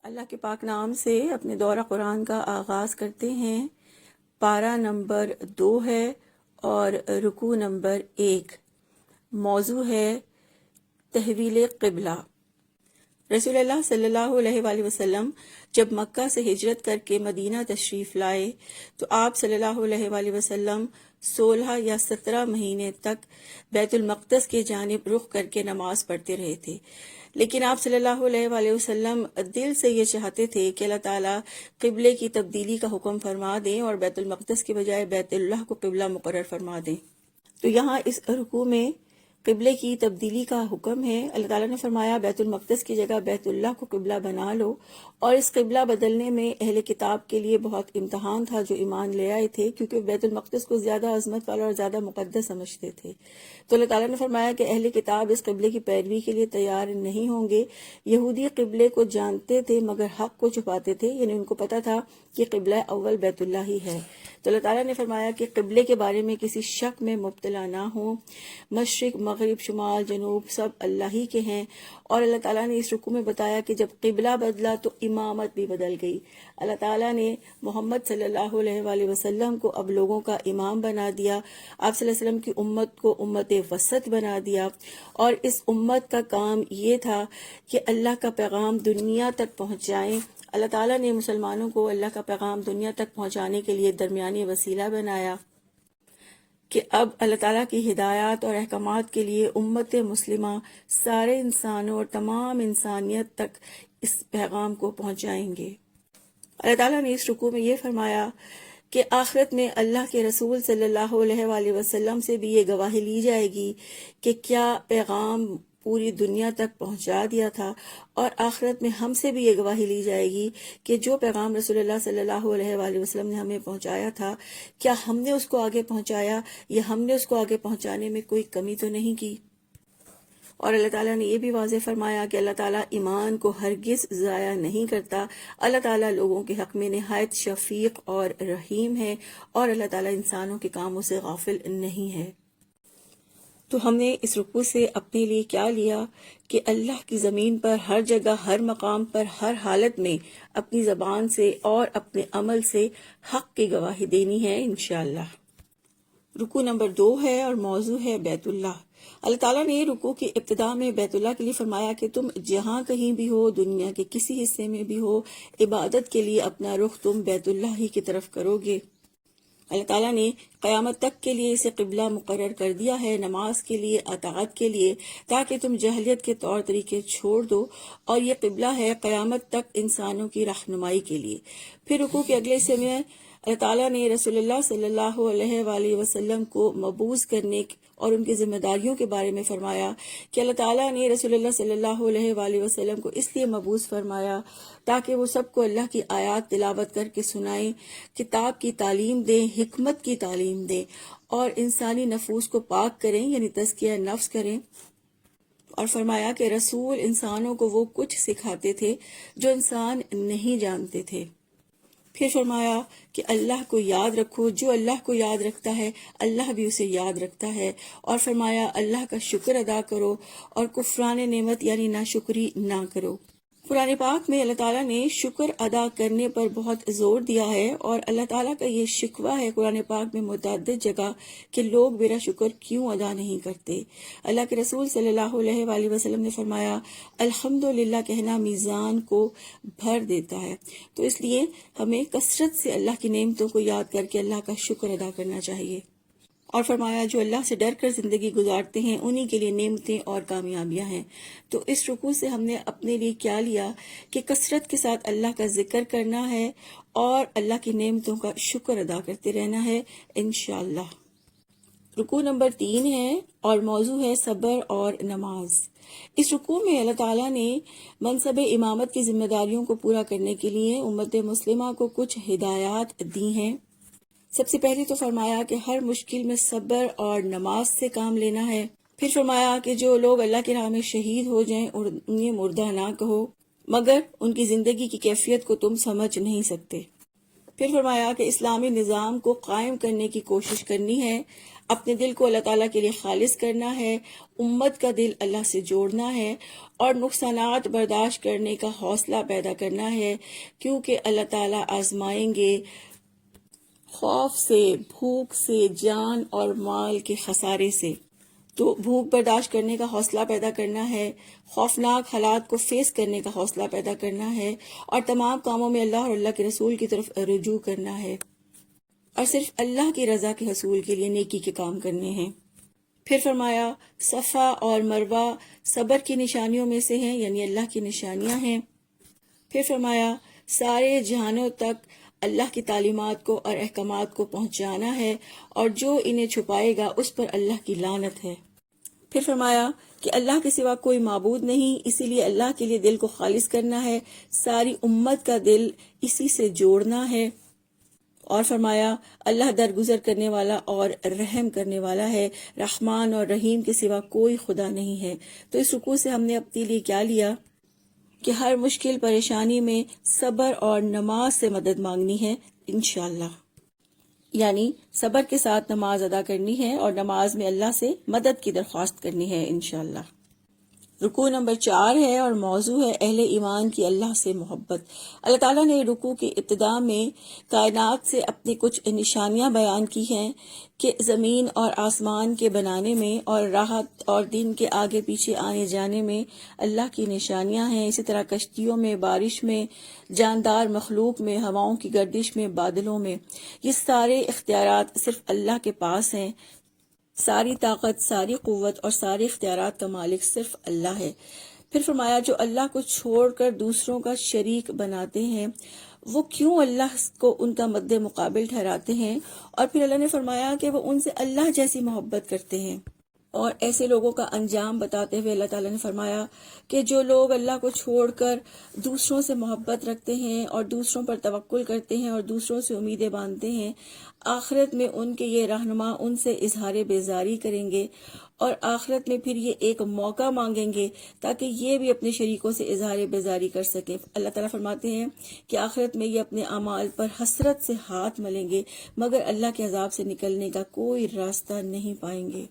اللہ کے پاک نام سے اپنے دورہ قرآن کا آغاز کرتے ہیں۔ پارہ نمبر 2 ہے اور رکوع نمبر 1۔ موضوع ہے تحویل قبلہ۔ رسول اللہ صلی اللہ علیہ وآلہ وسلم جب مکہ سے ہجرت کر کے مدینہ تشریف لائے تو آپ صلی اللہ علیہ وآلہ وسلم 16 یا 17 مہینے تک بیت المقدس کی جانب رخ کر کے نماز پڑھتے رہے تھے، لیکن آپ صلی اللہ علیہ وآلہ وسلم دل سے یہ چاہتے تھے کہ اللہ تعالیٰ قبلے کی تبدیلی کا حکم فرما دیں اور بیت المقدس کے بجائے بیت اللہ کو قبلہ مقرر فرما دیں۔ تو یہاں اس رکوع میں قبلے کی تبدیلی کا حکم ہے۔ اللہ تعالیٰ نے فرمایا بیت المقدس کی جگہ بیت اللہ کو قبلہ بنا لو، اور اس قبلہ بدلنے میں اہل کتاب کے لیے بہت امتحان تھا جو ایمان لے آئے تھے، کیونکہ بیت المقدس کو زیادہ عظمت والا اور زیادہ مقدس سمجھتے تھے۔ تو اللہ تعالیٰ نے فرمایا کہ اہل کتاب اس قبلے کی پیروی کے لیے تیار نہیں ہوں گے۔ یہودی قبلے کو جانتے تھے مگر حق کو چھپاتے تھے، یعنی ان کو پتا تھا کہ قبلہ اول بیت اللہ ہی ہے۔ تو اللہ تعالیٰ نے فرمایا کہ قبلے کے بارے میں کسی شک میں مبتلا نہ ہوں۔ مشرق، مغرب، شمال، جنوب سب اللہ ہی کے ہیں، اور اللہ تعالیٰ نے اس رکوع میں بتایا کہ جب قبلہ بدلا تو امامت بھی بدل گئی۔ اللہ تعالیٰ نے محمد صلی اللہ علیہ وآلہ وسلم کو اب لوگوں کا امام بنا دیا، آپ صلی اللہ علیہ وسلم کی امت کو امت وسط بنا دیا، اور اس امت کا کام یہ تھا کہ اللہ کا پیغام دنیا تک پہنچائیں۔ اللہ تعالیٰ نے مسلمانوں کو اللہ کا پیغام دنیا تک پہنچانے کے لیے درمیانی وسیلہ بنایا کہ اب اللہ تعالیٰ کی ہدایات اور احکامات کے لیے امت مسلمہ سارے انسانوں اور تمام انسانیت تک اس پیغام کو پہنچائیں گے۔ اللہ تعالیٰ نے اس رکوع میں یہ فرمایا کہ آخرت میں اللہ کے رسول صلی اللہ علیہ وآلہ وسلم سے بھی یہ گواہی لی جائے گی کہ کیا پیغام پوری دنیا تک پہنچا دیا تھا، اور آخرت میں ہم سے بھی یہ گواہی لی جائے گی کہ جو پیغام رسول اللہ صلی اللہ علیہ وآلہ وسلم نے ہمیں پہنچایا تھا کیا ہم نے اس کو آگے پہنچایا، یا ہم نے اس کو آگے پہنچانے میں کوئی کمی تو نہیں کی۔ اور اللہ تعالیٰ نے یہ بھی واضح فرمایا کہ اللہ تعالیٰ ایمان کو ہرگز ضائع نہیں کرتا۔ اللہ تعالیٰ لوگوں کے حق میں نہایت شفیق اور رحیم ہے، اور اللہ تعالیٰ انسانوں کے کاموں سے غافل نہیں ہے۔ تو ہم نے اس رکوع سے اپنے لیے کیا لیا کہ اللہ کی زمین پر ہر جگہ، ہر مقام پر، ہر حالت میں اپنی زبان سے اور اپنے عمل سے حق کی گواہی دینی ہے انشاءاللہ۔ رکوع نمبر 2 ہے اور موضوع ہے بیت اللہ۔ اللہ تعالیٰ نے رکوع کی ابتدا میں بیت اللہ کے لیے فرمایا کہ تم جہاں کہیں بھی ہو، دنیا کے کسی حصے میں بھی ہو، عبادت کے لیے اپنا رخ تم بیت اللہ ہی کی طرف کرو گے۔ اللہ تعالیٰ نے قیامت تک کے لیے اسے قبلہ مقرر کر دیا ہے، نماز کے لیے، اطاعت کے لیے، تاکہ تم جاہلیت کے طور طریقے چھوڑ دو، اور یہ قبلہ ہے قیامت تک انسانوں کی رہنمائی کے لیے۔ پھر رکوع کے اگلے حصے میں اللہ تعالیٰ نے رسول اللہ صلی اللہ علیہ وآلہ وسلم کو مبعوث کرنے اور ان کی ذمہ داریوں کے بارے میں فرمایا کہ اللہ تعالیٰ نے رسول اللہ صلی اللہ علیہ وآلہ وسلم کو اس لیے مبعوث فرمایا تاکہ وہ سب کو اللہ کی آیات تلاوت کر کے سنائیں، کتاب کی تعلیم دیں، حکمت کی تعلیم دیں، اور انسانی نفوس کو پاک کریں، یعنی تزکیہ نفس کریں۔ اور فرمایا کہ رسول انسانوں کو وہ کچھ سکھاتے تھے جو انسان نہیں جانتے تھے۔ پھر فرمایا کہ اللہ کو یاد رکھو، جو اللہ کو یاد رکھتا ہے اللہ بھی اسے یاد رکھتا ہے، اور فرمایا اللہ کا شکر ادا کرو اور کفران نعمت یعنی ناشکری نہ کرو۔ قرآن پاک میں اللہ تعالیٰ نے شکر ادا کرنے پر بہت زور دیا ہے، اور اللہ تعالیٰ کا یہ شکوہ ہے قرآن پاک میں متعدد جگہ کہ لوگ میرا شکر کیوں ادا نہیں کرتے۔ اللہ کے رسول صلی اللہ علیہ وآلہ وسلم نے فرمایا الحمدللہ کہنا میزان کو بھر دیتا ہے، تو اس لیے ہمیں کثرت سے اللہ کی نعمتوں کو یاد کر کے اللہ کا شکر ادا کرنا چاہیے۔ اور فرمایا جو اللہ سے ڈر کر زندگی گزارتے ہیں انہی کے لیے نعمتیں اور کامیابیاں ہیں۔ تو اس رکوع سے ہم نے اپنے لیے کیا لیا کہ کثرت کے ساتھ اللہ کا ذکر کرنا ہے اور اللہ کی نعمتوں کا شکر ادا کرتے رہنا ہے انشاءاللہ۔ رکوع نمبر 3 ہے اور موضوع ہے صبر اور نماز۔ اس رکوع میں اللہ تعالیٰ نے منصب امامت کی ذمہ داریوں کو پورا کرنے کے لیے امت مسلمہ کو کچھ ہدایات دی ہیں۔ سب سے پہلے تو فرمایا کہ ہر مشکل میں صبر اور نماز سے کام لینا ہے۔ پھر فرمایا کہ جو لوگ اللہ کی راہ میں شہید ہو جائیں اور انہیں مردہ نہ کہو، مگر ان کی زندگی کی کیفیت کو تم سمجھ نہیں سکتے۔ پھر فرمایا کہ اسلامی نظام کو قائم کرنے کی کوشش کرنی ہے، اپنے دل کو اللہ تعالیٰ کے لیے خالص کرنا ہے، امت کا دل اللہ سے جوڑنا ہے اور نقصانات برداشت کرنے کا حوصلہ پیدا کرنا ہے، کیونکہ اللہ تعالیٰ آزمائیں گے خوف سے، بھوک سے، جان اور مال کے خسارے سے۔ تو بھوک برداشت کرنے کا حوصلہ پیدا کرنا ہے، خوفناک حالات کو فیس کرنے کا حوصلہ پیدا کرنا ہے اور تمام کاموں میں اللہ اور اللہ کے رسول کی طرف رجوع کرنا ہے اور صرف اللہ کی رضا کے حصول کے لیے نیکی کے کام کرنے ہیں۔ پھر فرمایا صفا اور مروہ صبر کی نشانیوں میں سے ہیں، یعنی اللہ کی نشانیاں ہیں۔ پھر فرمایا سارے جہانوں تک اللہ کی تعلیمات کو اور احکامات کو پہنچانا ہے اور جو انہیں چھپائے گا اس پر اللہ کی لعنت ہے۔ پھر فرمایا کہ اللہ کے سوا کوئی معبود نہیں، اسی لیے اللہ کے لیے دل کو خالص کرنا ہے، ساری امت کا دل اسی سے جوڑنا ہے۔ اور فرمایا اللہ درگزر کرنے والا اور رحم کرنے والا ہے، رحمان اور رحیم کے سوا کوئی خدا نہیں ہے۔ تو اس رکوع سے ہم نے اپنے لیے کیا لیا کہ ہر مشکل پریشانی میں صبر اور نماز سے مدد مانگنی ہے انشاءاللہ، یعنی صبر کے ساتھ نماز ادا کرنی ہے اور نماز میں اللہ سے مدد کی درخواست کرنی ہے انشاءاللہ۔ رکوع نمبر 4 ہے اور موضوع ہے اہل ایمان کی اللہ سے محبت۔ اللہ تعالیٰ نے رکوع کی ابتدا میں کائنات سے اپنی کچھ نشانیاں بیان کی ہیں کہ زمین اور آسمان کے بنانے میں اور راحت اور دن کے آگے پیچھے آنے جانے میں اللہ کی نشانیاں ہیں، اسی طرح کشتیوں میں، بارش میں، جاندار مخلوق میں، ہواؤں کی گردش میں، بادلوں میں۔ یہ سارے اختیارات صرف اللہ کے پاس ہیں، ساری طاقت، ساری قوت اور سارے اختیارات کا مالک صرف اللہ ہے۔ پھر فرمایا جو اللہ کو چھوڑ کر دوسروں کا شریک بناتے ہیں وہ کیوں اللہ کو ان کا مد مقابل ٹھہراتے ہیں، اور پھر اللہ نے فرمایا کہ وہ ان سے اللہ جیسی محبت کرتے ہیں۔ اور ایسے لوگوں کا انجام بتاتے ہوئے اللہ تعالیٰ نے فرمایا کہ جو لوگ اللہ کو چھوڑ کر دوسروں سے محبت رکھتے ہیں اور دوسروں پر توکل کرتے ہیں اور دوسروں سے امیدیں باندھتے ہیں، آخرت میں ان کے یہ رہنما ان سے اظہار بیزاری کریں گے اور آخرت میں پھر یہ ایک موقع مانگیں گے تاکہ یہ بھی اپنے شریکوں سے اظہار بیزاری کر سکیں۔ اللہ تعالیٰ فرماتے ہیں کہ آخرت میں یہ اپنے اعمال پر حسرت سے ہاتھ ملیں گے مگر اللہ کے عذاب سے نکلنے کا کوئی راستہ نہیں پائیں گے۔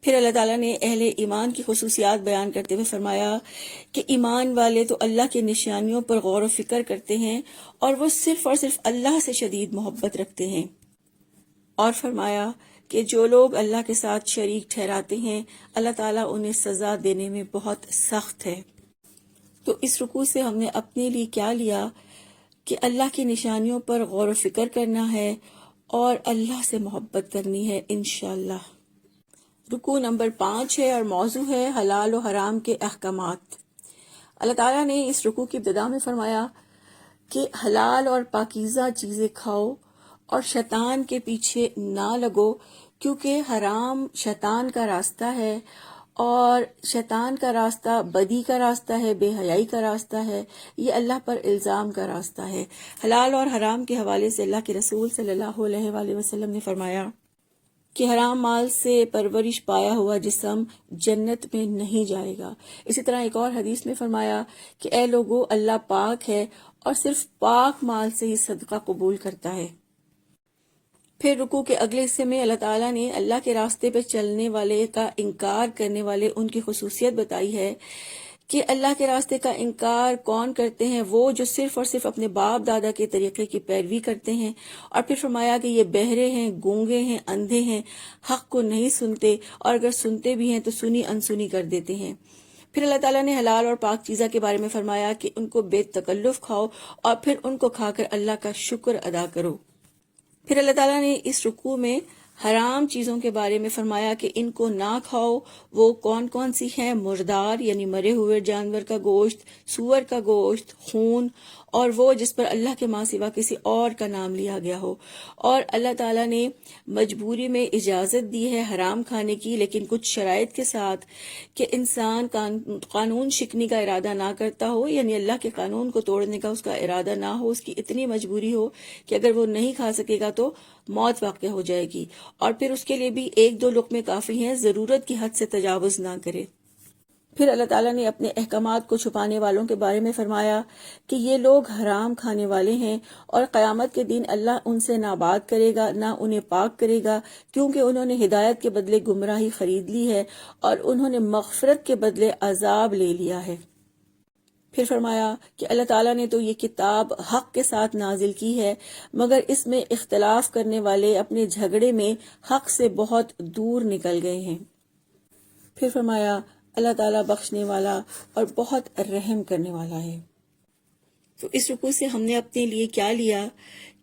پھر اللہ تعالیٰ نے اہل ایمان کی خصوصیات بیان کرتے ہوئے فرمایا کہ ایمان والے تو اللہ کی نشانیوں پر غور و فکر کرتے ہیں اور وہ صرف اور صرف اللہ سے شدید محبت رکھتے ہیں۔ اور فرمایا کہ جو لوگ اللہ کے ساتھ شریک ٹھہراتے ہیں اللہ تعالیٰ انہیں سزا دینے میں بہت سخت ہے۔ تو اس رکوع سے ہم نے اپنے لیے کیا لیا کہ اللہ کی نشانیوں پر غور و فکر کرنا ہے اور اللہ سے محبت کرنی ہے انشاءاللہ۔ رکوع نمبر 5 ہے اور موضوع ہے حلال و حرام کے احکامات۔ اللہ تعالیٰ نے اس رکوع کی ابتدا میں فرمایا کہ حلال اور پاکیزہ چیزیں کھاؤ اور شیطان کے پیچھے نہ لگو، کیونکہ حرام شیطان کا راستہ ہے اور شیطان کا راستہ بدی کا راستہ ہے، بے حیائی کا راستہ ہے، یہ اللہ پر الزام کا راستہ ہے۔ حلال اور حرام کے حوالے سے اللہ کے رسول صلی اللہ علیہ وآلہ وسلم نے فرمایا کہ حرام مال سے پرورش پایا ہوا جسم جنت میں نہیں جائے گا۔ اسی طرح ایک اور حدیث میں فرمایا کہ اے لوگو اللہ پاک ہے اور صرف پاک مال سے ہی صدقہ قبول کرتا ہے۔ پھر رکوع کے اگلے حصے میں اللہ تعالیٰ نے اللہ کے راستے پہ چلنے والے کا انکار کرنے والے ان کی خصوصیت بتائی ہے کہ اللہ کے راستے کا انکار کون کرتے ہیں، وہ جو صرف اور صرف اپنے باپ دادا کے طریقے کی پیروی کرتے ہیں، اور پھر فرمایا کہ یہ بہرے ہیں، گونگے ہیں، اندھے ہیں، حق کو نہیں سنتے اور اگر سنتے بھی ہیں تو سنی انسنی کر دیتے ہیں۔ پھر اللہ تعالیٰ نے حلال اور پاک چیزہ کے بارے میں فرمایا کہ ان کو بے تکلف کھاؤ اور پھر ان کو کھا کر اللہ کا شکر ادا کرو۔ پھر اللہ تعالیٰ نے اس رکوع میں حرام چیزوں کے بارے میں فرمایا کہ ان کو نہ کھاؤ۔ وہ کون کون سی ہیں؟ مردار یعنی مرے ہوئے جانور کا گوشت، سور کا گوشت، خون، اور وہ جس پر اللہ کے ماں سوا کسی اور کا نام لیا گیا ہو۔ اور اللہ تعالیٰ نے مجبوری میں اجازت دی ہے حرام کھانے کی، لیکن کچھ شرائط کے ساتھ کہ انسان قانون شکنی کا ارادہ نہ کرتا ہو، یعنی اللہ کے قانون کو توڑنے کا اس کا ارادہ نہ ہو، اس کی اتنی مجبوری ہو کہ اگر وہ نہیں کھا سکے گا تو موت واقع ہو جائے گی، اور پھر اس کے لیے بھی 1-2 لقمے کافی ہیں، ضرورت کی حد سے تجاوز نہ کرے۔ پھر اللہ تعالیٰ نے اپنے احکامات کو چھپانے والوں کے بارے میں فرمایا کہ یہ لوگ حرام کھانے والے ہیں اور قیامت کے دن اللہ ان سے نہ بات کرے گا نہ انہیں پاک کرے گا، کیونکہ انہوں نے ہدایت کے بدلے گمراہی خرید لی ہے اور انہوں نے مغفرت کے بدلے عذاب لے لیا ہے۔ پھر فرمایا کہ اللہ تعالیٰ نے تو یہ کتاب حق کے ساتھ نازل کی ہے، مگر اس میں اختلاف کرنے والے اپنے جھگڑے میں حق سے بہت دور نکل گئے ہیں۔ پھر فرمایا اللہ تعالیٰ بخشنے والا اور بہت رحم کرنے والا ہے۔ تو اس رکوع سے ہم نے اپنے لیے کیا لیا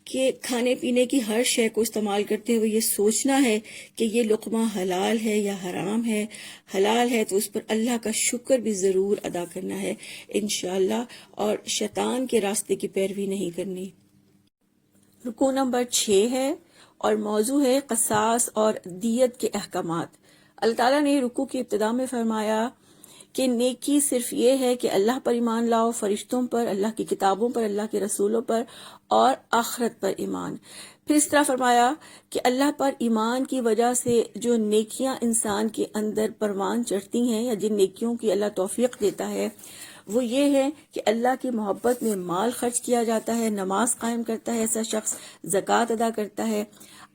کہ کھانے پینے کی ہر شے کو استعمال کرتے ہوئے یہ سوچنا ہے کہ یہ لقمہ حلال ہے یا حرام ہے۔ حلال ہے تو اس پر اللہ کا شکر بھی ضرور ادا کرنا ہے انشاءاللہ، اور شیطان کے راستے کی پیروی نہیں کرنی۔ رکوع نمبر 6 ہے اور موضوع ہے قصاص اور دیت کے احکامات۔ اللہ تعالیٰ نے رکوع کی ابتدا میں فرمایا کہ نیکی صرف یہ ہے کہ اللہ پر ایمان لاؤ، فرشتوں پر، اللہ کی کتابوں پر، اللہ کے رسولوں پر اور آخرت پر ایمان۔ پھر اس طرح فرمایا کہ اللہ پر ایمان کی وجہ سے جو نیکیاں انسان کے اندر پروان چڑھتی ہیں یا جن نیکیوں کی اللہ توفیق دیتا ہے وہ یہ ہے کہ اللہ کی محبت میں مال خرچ کیا جاتا ہے، نماز قائم کرتا ہے ایسا شخص، زکوٰۃ ادا کرتا ہے،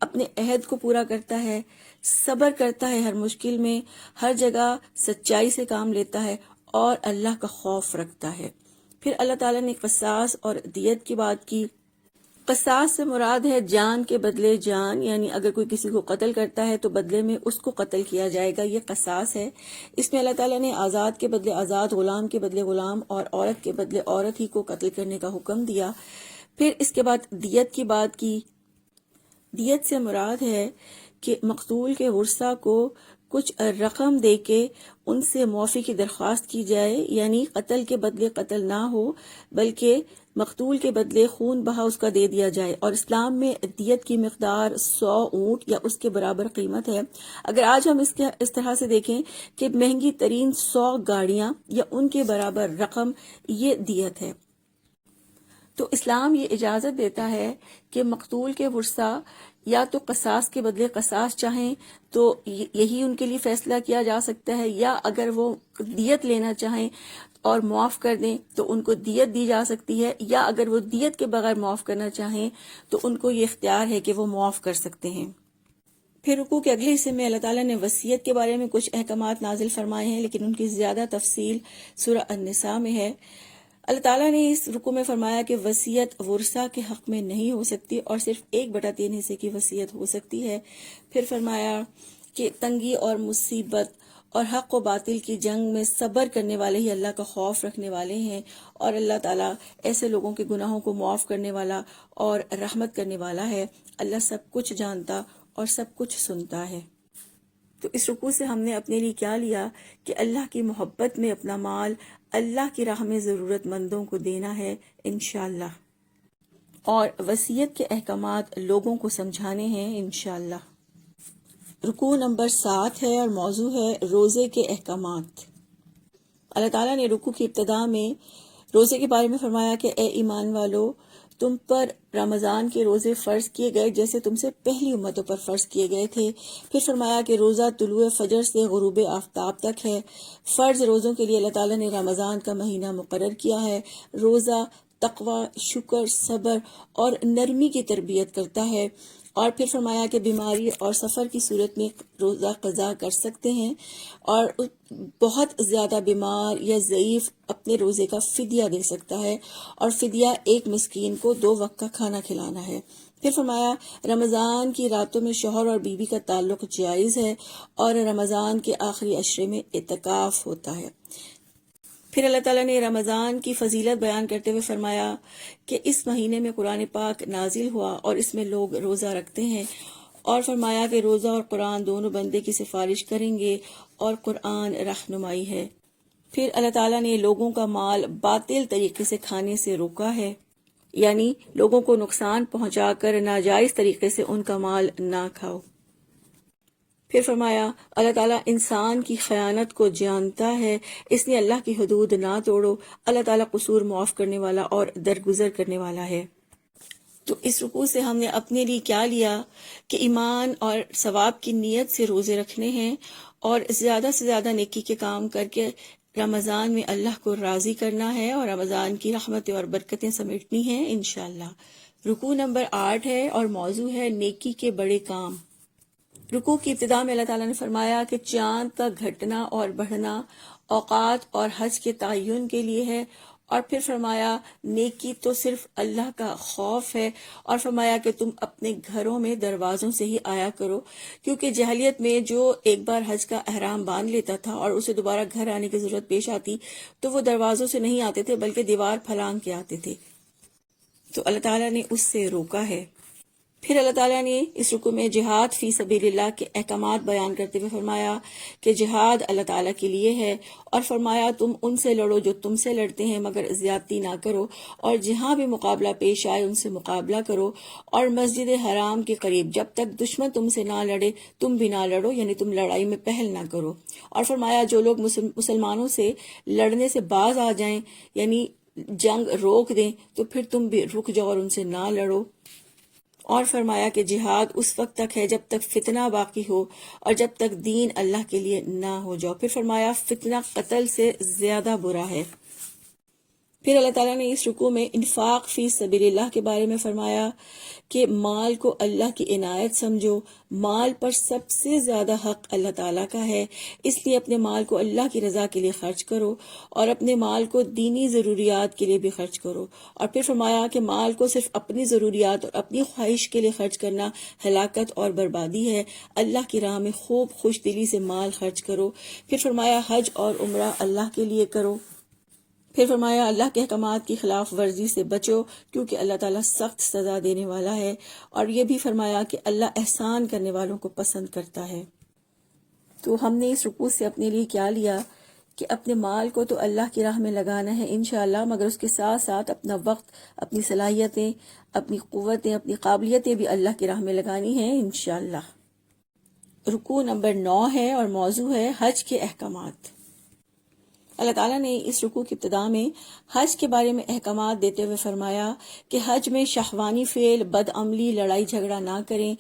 اپنے عہد کو پورا کرتا ہے، صبر کرتا ہے ہر مشکل میں، ہر جگہ سچائی سے کام لیتا ہے اور اللہ کا خوف رکھتا ہے۔ پھر اللہ تعالیٰ نے قصاص اور دیت کی بات کی۔ قصاص سے مراد ہے جان کے بدلے جان، یعنی اگر کوئی کسی کو قتل کرتا ہے تو بدلے میں اس کو قتل کیا جائے گا، یہ قصاص ہے۔ اس میں اللہ تعالیٰ نے آزاد کے بدلے آزاد، غلام کے بدلے غلام اور عورت کے بدلے عورت ہی کو قتل کرنے کا حکم دیا۔ پھر اس کے بعد دیت کی بات کی۔ دیت سے مراد ہے کہ مقتول کے ورثاء کو کچھ رقم دے کے ان سے معافی کی درخواست کی جائے، یعنی قتل کے بدلے قتل نہ ہو بلکہ مقتول کے بدلے خون بہا اس کا دے دیا جائے۔ اور اسلام میں دیت کی مقدار 100 اونٹ یا اس کے برابر قیمت ہے۔ اگر آج ہم اس طرح سے دیکھیں کہ مہنگی ترین 100 گاڑیاں یا ان کے برابر رقم، یہ دیت ہے۔ تو اسلام یہ اجازت دیتا ہے کہ مقتول کے ورثاء یا تو قصاص کے بدلے قصاص چاہیں تو یہی ان کے لیے فیصلہ کیا جا سکتا ہے، یا اگر وہ دیت لینا چاہیں اور معاف کر دیں تو ان کو دیت دی جا سکتی ہے، یا اگر وہ دیت کے بغیر معاف کرنا چاہیں تو ان کو یہ اختیار ہے کہ وہ معاف کر سکتے ہیں۔ پھر رکوع کے اگلے حصے میں اللہ تعالیٰ نے وصیت کے بارے میں کچھ احکامات نازل فرمائے ہیں، لیکن ان کی زیادہ تفصیل سورہ النساء میں ہے۔ اللہ تعالیٰ نے اس رکوع میں فرمایا کہ وصیت ورثاء کے حق میں نہیں ہو سکتی اور صرف 1/3 حصے کی وصیت ہو سکتی ہے۔ پھر فرمایا کہ تنگی اور مصیبت اور حق و باطل کی جنگ میں صبر کرنے والے ہی اللہ کا خوف رکھنے والے ہیں، اور اللہ تعالیٰ ایسے لوگوں کے گناہوں کو معاف کرنے والا اور رحمت کرنے والا ہے۔ اللہ سب کچھ جانتا اور سب کچھ سنتا ہے۔ تو اس رکوع سے ہم نے اپنے لیے کیا لیا کہ اللہ کی محبت میں اپنا مال اللہ کی راہ میں ضرورت مندوں کو دینا ہے انشاءاللہ، اور وصیت کے احکامات لوگوں کو سمجھانے ہیں انشاءاللہ۔ رکوع نمبر 7 ہے اور موضوع ہے روزے کے احکامات۔ اللہ تعالیٰ نے رکوع کی ابتدا میں روزے کے بارے میں فرمایا کہ اے ایمان والو، تم پر رمضان کے روزے فرض کیے گئے جیسے تم سے پہلی امتوں پر فرض کیے گئے تھے۔ پھر فرمایا کہ روزہ طلوع فجر سے غروب آفتاب تک ہے۔ فرض روزوں کے لیے اللہ تعالیٰ نے رمضان کا مہینہ مقرر کیا ہے۔ روزہ تقوی، شکر، صبر اور نرمی کی تربیت کرتا ہے۔ اور پھر فرمایا کہ بیماری اور سفر کی صورت میں روزہ قضا کر سکتے ہیں، اور بہت زیادہ بیمار یا ضعیف اپنے روزے کا فدیہ دے سکتا ہے، اور فدیہ 1 مسکین کو 2 وقت کا کھانا کھلانا ہے۔ پھر فرمایا رمضان کی راتوں میں شوہر اور بیوی کا تعلق جائز ہے، اور رمضان کے آخری عشرے میں اعتکاف ہوتا ہے۔ پھر اللہ تعالیٰ نے رمضان کی فضیلت بیان کرتے ہوئے فرمایا کہ اس مہینے میں قرآن پاک نازل ہوا اور اس میں لوگ روزہ رکھتے ہیں، اور فرمایا کہ روزہ اور قرآن دونوں بندے کی سفارش کریں گے اور قرآن رہنمائی ہے۔ پھر اللہ تعالیٰ نے لوگوں کا مال باطل طریقے سے کھانے سے روکا ہے، یعنی لوگوں کو نقصان پہنچا کر ناجائز طریقے سے ان کا مال نہ کھاؤ۔ پھر فرمایا اللہ تعالیٰ انسان کی خیانت کو جانتا ہے، اس لیے اللہ کی حدود نہ توڑو، اللہ تعالیٰ قصور معاف کرنے والا اور درگزر کرنے والا ہے۔ تو اس رکوع سے ہم نے اپنے لیے کیا لیا کہ ایمان اور ثواب کی نیت سے روزے رکھنے ہیں، اور زیادہ سے زیادہ نیکی کے کام کر کے رمضان میں اللہ کو راضی کرنا ہے اور رمضان کی رحمتیں اور برکتیں سمیٹنی ہیں انشاءاللہ۔ رکوع نمبر 8 ہے اور موضوع ہے نیکی کے بڑے کام۔ رکوع کی ابتدا میں اللہ تعالیٰ نے فرمایا کہ چاند کا گھٹنا اور بڑھنا اوقات اور حج کے تعین کے لیے ہے، اور پھر فرمایا نیکی تو صرف اللہ کا خوف ہے، اور فرمایا کہ تم اپنے گھروں میں دروازوں سے ہی آیا کرو، کیونکہ جاہلیت میں جو ایک بار حج کا احرام باندھ لیتا تھا اور اسے دوبارہ گھر آنے کی ضرورت پیش آتی تو وہ دروازوں سے نہیں آتے تھے بلکہ دیوار پھلانگ کے آتے تھے، تو اللہ تعالیٰ نے اس سے روکا ہے۔ پھر اللہ تعالیٰ نے اس رکوع میں جہاد فی سبیل اللہ کے احکامات بیان کرتے ہوئے فرمایا کہ جہاد اللہ تعالیٰ کے لیے ہے، اور فرمایا تم ان سے لڑو جو تم سے لڑتے ہیں مگر زیادتی نہ کرو، اور جہاں بھی مقابلہ پیش آئے ان سے مقابلہ کرو، اور مسجد حرام کے قریب جب تک دشمن تم سے نہ لڑے تم بھی نہ لڑو، یعنی تم لڑائی میں پہل نہ کرو، اور فرمایا جو لوگ مسلمانوں سے لڑنے سے باز آ جائیں یعنی جنگ روک دیں تو پھر تم بھی رک جاؤ اور ان سے نہ لڑو، اور فرمایا کہ جہاد اس وقت تک ہے جب تک فتنہ باقی ہو اور جب تک دین اللہ کے لیے نہ ہو جاؤ۔ پھر فرمایا فتنہ قتل سے زیادہ برا ہے۔ پھر اللہ تعالیٰ نے اس رکوع میں انفاق فی سبیل اللہ کے بارے میں فرمایا کہ مال کو اللہ کی عنایت سمجھو، مال پر سب سے زیادہ حق اللہ تعالیٰ کا ہے، اس لیے اپنے مال کو اللہ کی رضا کے لیے خرچ کرو، اور اپنے مال کو دینی ضروریات کے لیے بھی خرچ کرو، اور پھر فرمایا کہ مال کو صرف اپنی ضروریات اور اپنی خواہش کے لیے خرچ کرنا ہلاکت اور بربادی ہے، اللہ کی راہ میں خوب خوش دلی سے مال خرچ کرو۔ پھر فرمایا حج اور عمرہ اللہ کے لیے کرو۔ پھر فرمایا اللہ کے احکامات کی خلاف ورزی سے بچو کیونکہ اللہ تعالیٰ سخت سزا دینے والا ہے، اور یہ بھی فرمایا کہ اللہ احسان کرنے والوں کو پسند کرتا ہے۔ تو ہم نے اس رکوع سے اپنے لیے کیا لیا کہ اپنے مال کو تو اللہ کی راہ میں لگانا ہے انشاءاللہ، مگر اس کے ساتھ ساتھ اپنا وقت، اپنی صلاحیتیں، اپنی قوتیں، اپنی قابلیتیں بھی اللہ کی راہ میں لگانی ہیں انشاءاللہ۔ رکوع نمبر 9 ہے اور موضوع ہے حج کے احکامات۔ اللہ تعالیٰ نے اس رکوع کی ابتدا میں حج کے بارے میں احکامات دیتے ہوئے فرمایا کہ حج میں شہوانی فعل، بد عملی، لڑائی جھگڑا نہ کریں،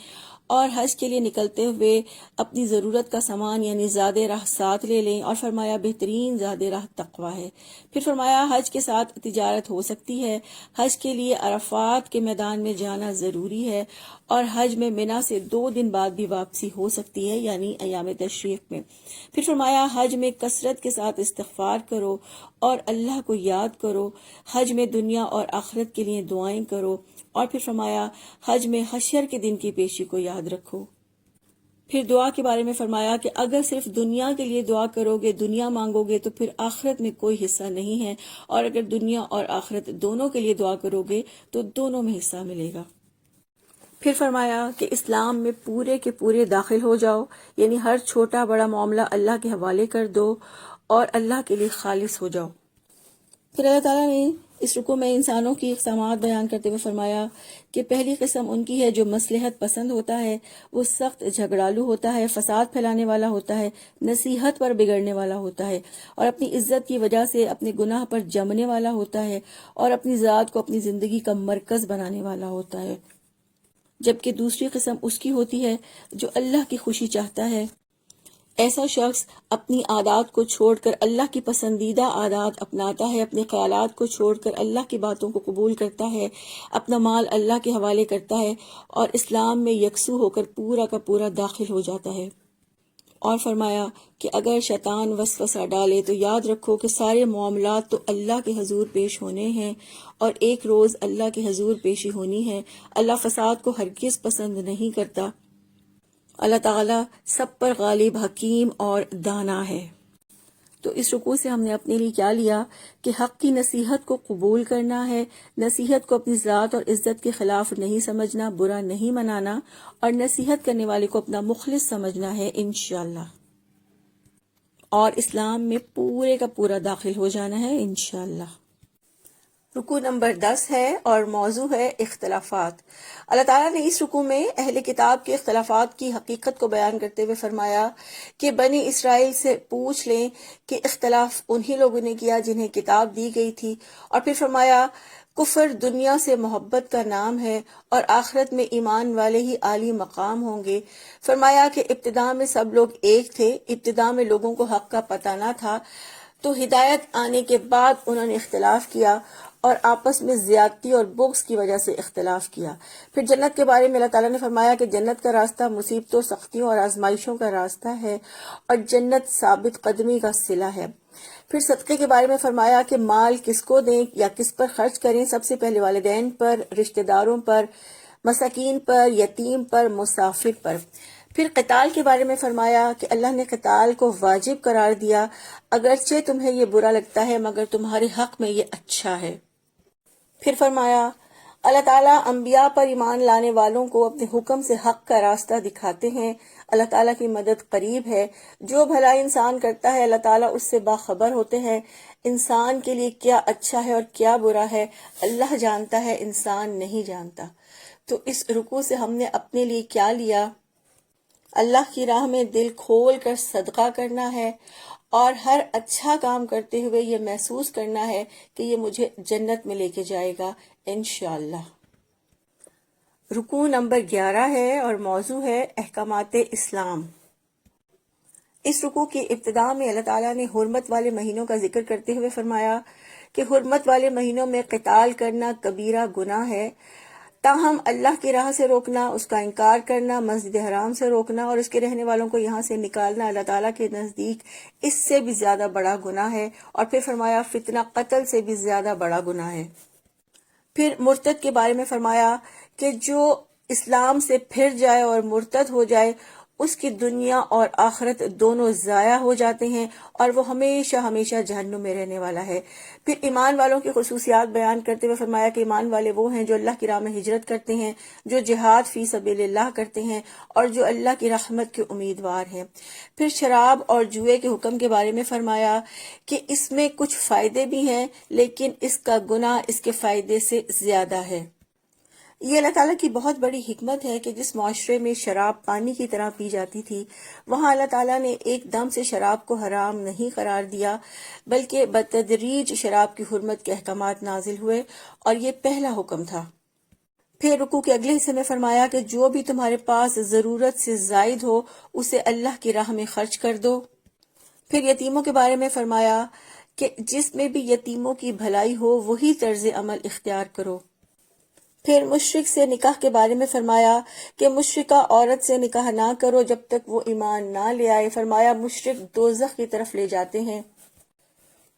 اور حج کے لیے نکلتے ہوئے اپنی ضرورت کا سامان یعنی زاد راہ ساتھ لے لیں، اور فرمایا بہترین زاد راہ تقویٰ ہے۔ پھر فرمایا حج کے ساتھ تجارت ہو سکتی ہے، حج کے لیے عرفات کے میدان میں جانا ضروری ہے، اور حج میں منا سے 2 دن بعد بھی واپسی ہو سکتی ہے یعنی ایام تشریق میں۔ پھر فرمایا حج میں کثرت کے ساتھ استغفار کرو اور اللہ کو یاد کرو، حج میں دنیا اور آخرت کے لیے دعائیں کرو، اور پھر فرمایا حج میں حشر کے دن کی پیشی کو یاد رکھو۔ پھر دعا کے بارے میں فرمایا کہ اگر صرف دنیا کے لیے دعا کرو گے، دنیا مانگو گے تو پھر آخرت میں کوئی حصہ نہیں ہے، اور اگر دنیا اور آخرت دونوں کے لیے دعا کرو گے تو دونوں میں حصہ ملے گا۔ پھر فرمایا کہ اسلام میں پورے کے پورے داخل ہو جاؤ، یعنی ہر چھوٹا بڑا معاملہ اللہ کے حوالے کر دو اور اللہ کے لیے خالص ہو جاؤ۔ پھر اللہ تعالیٰ نے اس رکوع میں انسانوں کی اقسامات بیان کرتے ہوئے فرمایا کہ پہلی قسم ان کی ہے جو مصلحت پسند ہوتا ہے، وہ سخت جھگڑالو ہوتا ہے، فساد پھیلانے والا ہوتا ہے، نصیحت پر بگڑنے والا ہوتا ہے، اور اپنی عزت کی وجہ سے اپنے گناہ پر جمنے والا ہوتا ہے، اور اپنی ذات کو اپنی زندگی کا مرکز بنانے والا ہوتا ہے۔ جبکہ دوسری قسم اس کی ہوتی ہے جو اللہ کی خوشی چاہتا ہے۔ ایسا شخص اپنی عادات کو چھوڑ کر اللہ کی پسندیدہ عادات اپناتا ہے، اپنے خیالات کو چھوڑ کر اللہ کی باتوں کو قبول کرتا ہے، اپنا مال اللہ کے حوالے کرتا ہے، اور اسلام میں یکسو ہو کر پورا کا پورا داخل ہو جاتا ہے۔ اور فرمایا کہ اگر شیطان وسوسہ ڈالے تو یاد رکھو کہ سارے معاملات تو اللہ کے حضور پیش ہونے ہیں، اور ایک روز اللہ کے حضور پیشی ہونی ہے۔ اللہ فساد کو ہرگز پسند نہیں کرتا۔ اللہ تعالیٰ سب پر غالب، حکیم اور دانا ہے۔ تو اس رکوع سے ہم نے اپنے لیے کیا لیا کہ حق کی نصیحت کو قبول کرنا ہے، نصیحت کو اپنی ذات اور عزت کے خلاف نہیں سمجھنا، برا نہیں منانا، اور نصیحت کرنے والے کو اپنا مخلص سمجھنا ہے انشاءاللہ، اور اسلام میں پورے کا پورا داخل ہو جانا ہے انشاءاللہ۔ رکوع نمبر 10 ہے اور موضوع ہے اختلافات۔ اللہ تعالیٰ نے اس رکوع میں اہل کتاب کے اختلافات کی حقیقت کو بیان کرتے ہوئے فرمایا کہ بنی اسرائیل سے پوچھ لیں کہ اختلاف انہی لوگوں نے کیا جنہیں کتاب دی گئی تھی، اور پھر فرمایا کفر دنیا سے محبت کا نام ہے اور آخرت میں ایمان والے ہی عالی مقام ہوں گے۔ فرمایا کہ ابتدا میں سب لوگ ایک تھے، ابتدا میں لوگوں کو حق کا پتہ نہ تھا، تو ہدایت آنے کے بعد انہوں نے اختلاف کیا اور آپس میں زیادتی اور بغض کی وجہ سے اختلاف کیا۔ پھر جنت کے بارے میں اللہ تعالیٰ نے فرمایا کہ جنت کا راستہ مصیبتوں، سختیوں اور آزمائشوں کا راستہ ہے اور جنت ثابت قدمی کا صلہ ہے۔ پھر صدقے کے بارے میں فرمایا کہ مال کس کو دیں یا کس پر خرچ کریں، سب سے پہلے والدین پر، رشتہ داروں پر، مساکین پر، یتیم پر، مسافر پر۔ پھر قتال کے بارے میں فرمایا کہ اللہ نے قتال کو واجب قرار دیا، اگرچہ تمہیں یہ برا لگتا ہے مگر تمہارے حق میں یہ اچھا ہے۔ پھر فرمایا اللہ تعالیٰ انبیاء پر ایمان لانے والوں کو اپنے حکم سے حق کا راستہ دکھاتے ہیں، اللہ تعالیٰ کی مدد قریب ہے، جو بھلا انسان کرتا ہے اللہ تعالیٰ اس سے باخبر ہوتے ہیں، انسان کے لیے کیا اچھا ہے اور کیا برا ہے اللہ جانتا ہے، انسان نہیں جانتا۔ تو اس رکوع سے ہم نے اپنے لیے کیا لیا؟ اللہ کی راہ میں دل کھول کر صدقہ کرنا ہے اور ہر اچھا کام کرتے ہوئے یہ محسوس کرنا ہے کہ یہ مجھے جنت میں لے کے جائے گا انشاءاللہ۔ رکوع نمبر 11 ہے اور موضوع ہے احکامات اسلام۔ اس رکوع کی ابتدا میں اللہ تعالیٰ نے حرمت والے مہینوں کا ذکر کرتے ہوئے فرمایا کہ حرمت والے مہینوں میں قتال کرنا کبیرہ گناہ ہے، تاہم اللہ کی راہ سے روکنا، اس کا انکار کرنا، مسجد حرام سے روکنا اور اس کے رہنے والوں کو یہاں سے نکالنا اللہ تعالیٰ کے نزدیک اس سے بھی زیادہ بڑا گناہ ہے۔ اور پھر فرمایا فتنہ قتل سے بھی زیادہ بڑا گناہ ہے۔ پھر مرتد کے بارے میں فرمایا کہ جو اسلام سے پھر جائے اور مرتد ہو جائے اس کی دنیا اور آخرت دونوں ضائع ہو جاتے ہیں اور وہ ہمیشہ ہمیشہ جہنم میں رہنے والا ہے۔ پھر ایمان والوں کی خصوصیات بیان کرتے ہوئے فرمایا کہ ایمان والے وہ ہیں جو اللہ کی راہ میں ہجرت کرتے ہیں، جو جہاد فی سبیل اللہ کرتے ہیں اور جو اللہ کی رحمت کے امیدوار ہیں۔ پھر شراب اور جوئے کے حکم کے بارے میں فرمایا کہ اس میں کچھ فائدے بھی ہیں لیکن اس کا گناہ اس کے فائدے سے زیادہ ہے۔ یہ اللہ تعالیٰ کی بہت بڑی حکمت ہے کہ جس معاشرے میں شراب پانی کی طرح پی جاتی تھی وہاں اللہ تعالیٰ نے ایک دم سے شراب کو حرام نہیں قرار دیا بلکہ بتدریج شراب کی حرمت کے احکامات نازل ہوئے اور یہ پہلا حکم تھا۔ پھر رکوع کے اگلے حصے میں فرمایا کہ جو بھی تمہارے پاس ضرورت سے زائد ہو اسے اللہ کی راہ میں خرچ کر دو۔ پھر یتیموں کے بارے میں فرمایا کہ جس میں بھی یتیموں کی بھلائی ہو وہی طرز عمل اختیار کرو۔ پھر مشرک سے نکاح کے بارے میں فرمایا کہ مشرکہ عورت سے نکاح نہ کرو جب تک وہ ایمان نہ لے آئے، فرمایا مشرک دوزخ کی طرف لے جاتے ہیں۔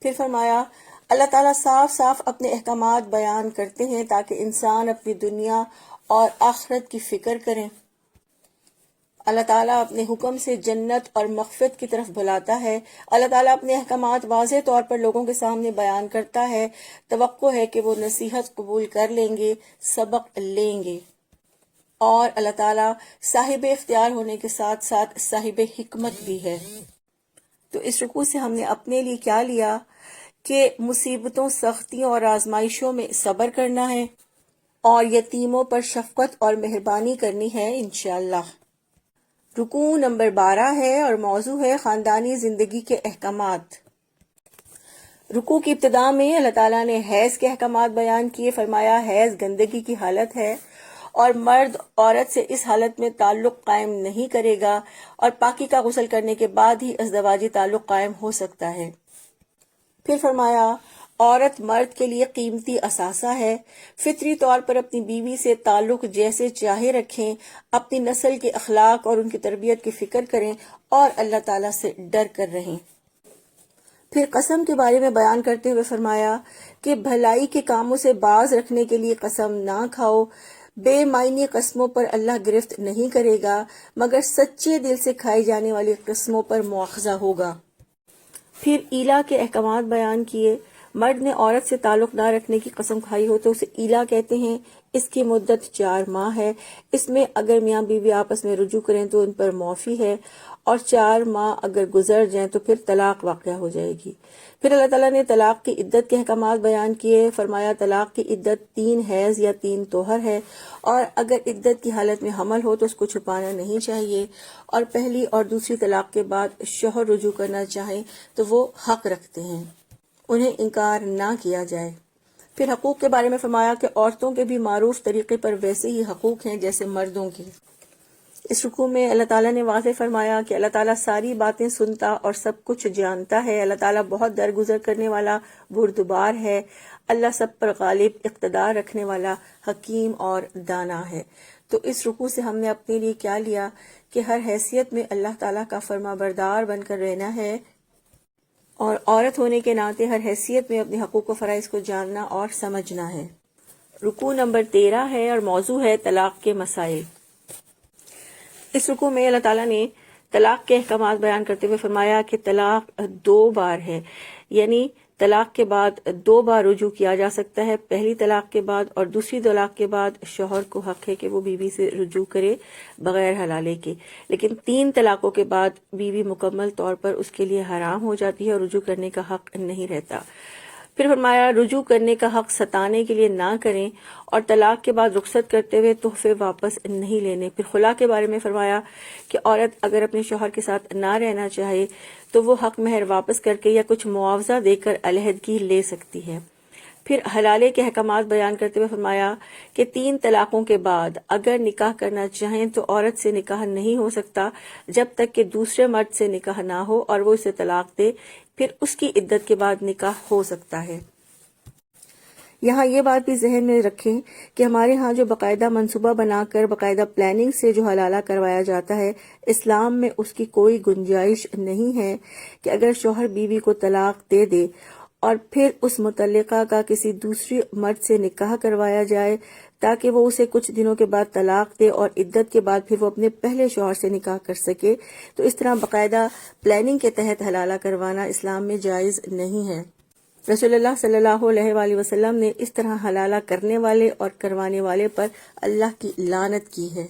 پھر فرمایا اللہ تعالیٰ صاف صاف اپنے احکامات بیان کرتے ہیں تاکہ انسان اپنی دنیا اور آخرت کی فکر کریں۔ اللہ تعالیٰ اپنے حکم سے جنت اور مغفرت کی طرف بلاتا ہے۔ اللہ تعالیٰ اپنے احکامات واضح طور پر لوگوں کے سامنے بیان کرتا ہے، توقع ہے کہ وہ نصیحت قبول کر لیں گے، سبق لیں گے۔ اور اللہ تعالیٰ صاحب اختیار ہونے کے ساتھ ساتھ صاحب حکمت بھی ہے۔ تو اس رکوع سے ہم نے اپنے لیے کیا لیا کہ مصیبتوں، سختیوں اور آزمائشوں میں صبر کرنا ہے اور یتیموں پر شفقت اور مہربانی کرنی ہے انشاءاللہ۔ رکوع نمبر 12 ہے اور موضوع ہے خاندانی زندگی کے احکامات۔ رکوع کی ابتدا میں اللہ تعالیٰ نے حیض کے احکامات بیان کیے، فرمایا حیض گندگی کی حالت ہے اور مرد عورت سے اس حالت میں تعلق قائم نہیں کرے گا اور پاکی کا غسل کرنے کے بعد ہی ازدواجی تعلق قائم ہو سکتا ہے۔ پھر فرمایا عورت مرد کے لیے قیمتی اثاثہ ہے، فطری طور پر اپنی بیوی سے تعلق جیسے چاہے رکھیں، اپنی نسل کے اخلاق اور ان کی تربیت کی فکر کریں اور اللہ تعالیٰ سے ڈر کر رہیں۔ پھر قسم کے بارے میں بیان کرتے ہوئے فرمایا کہ بھلائی کے کاموں سے باز رکھنے کے لیے قسم نہ کھاؤ، بے معنی قسموں پر اللہ گرفت نہیں کرے گا مگر سچے دل سے کھائی جانے والی قسموں پر مواخذہ ہوگا۔ پھر ایلا کے احکامات بیان کیے، مرد نے عورت سے تعلق نہ رکھنے کی قسم کھائی ہو تو اسے ایلا کہتے ہیں، اس کی مدت 4 ماہ ہے، اس میں اگر میاں بیوی آپس میں رجوع کریں تو ان پر معافی ہے اور 4 ماہ اگر گزر جائیں تو پھر طلاق واقع ہو جائے گی۔ پھر اللہ تعالیٰ نے طلاق کی عدت کے احکامات بیان کیے، فرمایا طلاق کی عدت 3 حیض یا 3 طہر ہے اور اگر عدت کی حالت میں حمل ہو تو اس کو چھپانا نہیں چاہیے اور پہلی اور دوسری طلاق کے بعد شوہر رجوع کرنا چاہیں تو وہ حق رکھتے ہیں، انہیں انکار نہ کیا جائے۔ پھر حقوق کے بارے میں فرمایا کہ عورتوں کے بھی معروف طریقے پر ویسے ہی حقوق ہیں جیسے مردوں کے۔ اس رکوع میں اللہ تعالیٰ نے واضح فرمایا کہ اللہ تعالیٰ ساری باتیں سنتا اور سب کچھ جانتا ہے. اللہ تعالیٰ بہت درگزر کرنے والا بردبار ہے. اللہ سب پر غالب اقتدار رکھنے والا حکیم اور دانا ہے. تو اس رکوع سے ہم نے اپنے لیے کیا لیا کہ ہر حیثیت میں اللہ تعالیٰ کا فرما بردار بن کر رہنا ہے، اور عورت ہونے کے ناطے ہر حیثیت میں اپنے حقوق و فرائض کو جاننا اور سمجھنا ہے. رکوع نمبر 13 ہے اور موضوع ہے طلاق کے مسائل. اس رکوع میں اللہ تعالیٰ نے طلاق کے احکامات بیان کرتے ہوئے فرمایا کہ طلاق 2 بار ہے، یعنی طلاق کے بعد 2 بار رجوع کیا جا سکتا ہے. پہلی طلاق کے بعد اور دوسری طلاق کے بعد شوہر کو حق ہے کہ وہ بیوی سے رجوع کرے بغیر حلالے کے، لیکن 3 طلاقوں کے بعد بیوی مکمل طور پر اس کے لیے حرام ہو جاتی ہے اور رجوع کرنے کا حق نہیں رہتا. پھر فرمایا رجوع کرنے کا حق ستانے کے لیے نہ کریں، اور طلاق کے بعد رخصت کرتے ہوئے تحفے واپس نہیں لینے. پھر خلا کے بارے میں فرمایا کہ عورت اگر اپنے شوہر کے ساتھ نہ رہنا چاہے تو وہ حق مہر واپس کر کے یا کچھ معاوضہ دے کر علیحدگی لے سکتی ہے. پھر حلالے کے احکامات بیان کرتے ہوئے فرمایا کہ 3 طلاقوں کے بعد اگر نکاح کرنا چاہیں تو عورت سے نکاح نہیں ہو سکتا جب تک کہ دوسرے مرد سے نکاح نہ ہو اور وہ اسے طلاق دے. پھر اس کی عدت کے بعد نکاح ہو سکتا ہے. یہاں یہ بات بھی ذہن میں رکھیں کہ ہمارے ہاں جو باقاعدہ منصوبہ بنا کر باقاعدہ پلاننگ سے جو حلالہ کروایا جاتا ہے، اسلام میں اس کی کوئی گنجائش نہیں ہے کہ اگر شوہر بیوی کو طلاق دے دے اور پھر اس متعلقہ کا کسی دوسری مرد سے نکاح کروایا جائے تاکہ وہ اسے کچھ دنوں کے بعد طلاق دے اور عدت کے بعد پھر وہ اپنے پہلے شوہر سے نکاح کر سکے. تو اس طرح باقاعدہ پلاننگ کے تحت حلالہ کروانا اسلام میں جائز نہیں ہے. رسول اللہ صلی اللہ علیہ وآلہ وسلم نے اس طرح حلالہ کرنے والے اور کروانے والے پر اللہ کی لعنت کی ہے.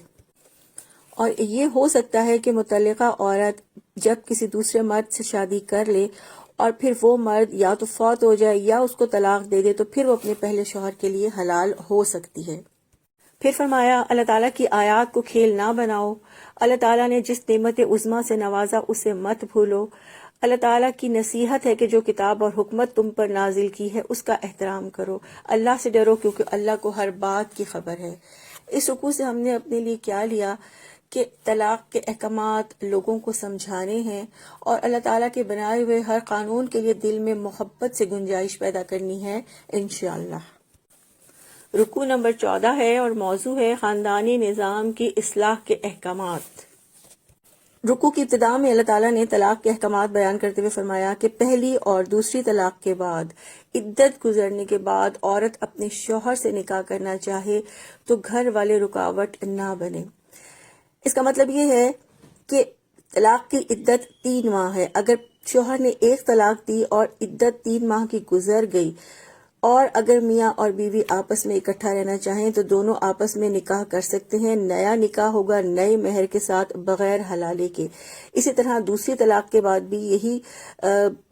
اور یہ ہو سکتا ہے کہ متعلقہ عورت جب کسی دوسرے مرد سے شادی کر لے اور پھر وہ مرد یا تو فوت ہو جائے یا اس کو طلاق دے دے تو پھر وہ اپنے پہلے شوہر کے لیے حلال ہو سکتی ہے. پھر فرمایا اللہ تعالیٰ کی آیات کو کھیل نہ بناؤ. اللہ تعالیٰ نے جس نعمت عظمیٰ سے نوازا اسے مت بھولو. اللہ تعالیٰ کی نصیحت ہے کہ جو کتاب اور حکمت تم پر نازل کی ہے اس کا احترام کرو. اللہ سے ڈرو کیونکہ اللہ کو ہر بات کی خبر ہے. اس رکوع سے ہم نے اپنے لیے کیا لیا کہ طلاق کے احکامات لوگوں کو سمجھانے ہیں اور اللہ تعالیٰ کے بنائے ہوئے ہر قانون کے لیے دل میں محبت سے گنجائش پیدا کرنی ہے انشاءاللہ. رکوع نمبر 14 ہے اور موضوع ہے خاندانی نظام کی اصلاح کے احکامات. رکوع کی ابتدا میں اللہ تعالیٰ نے طلاق کے احکامات بیان کرتے ہوئے فرمایا کہ پہلی اور دوسری طلاق کے بعد عدت گزرنے کے بعد عورت اپنے شوہر سے نکاح کرنا چاہے تو گھر والے رکاوٹ نہ بنے. اس کا مطلب یہ ہے کہ طلاق کی عدت 3 ماہ ہے. اگر شوہر نے 1 طلاق دی اور عدت 3 ماہ کی گزر گئی اور اگر میاں اور بیوی آپس میں اکٹھا رہنا چاہیں تو دونوں آپس میں نکاح کر سکتے ہیں. نیا نکاح ہوگا نئے مہر کے ساتھ بغیر حلالے کے. اسی طرح دوسری طلاق کے بعد بھی یہی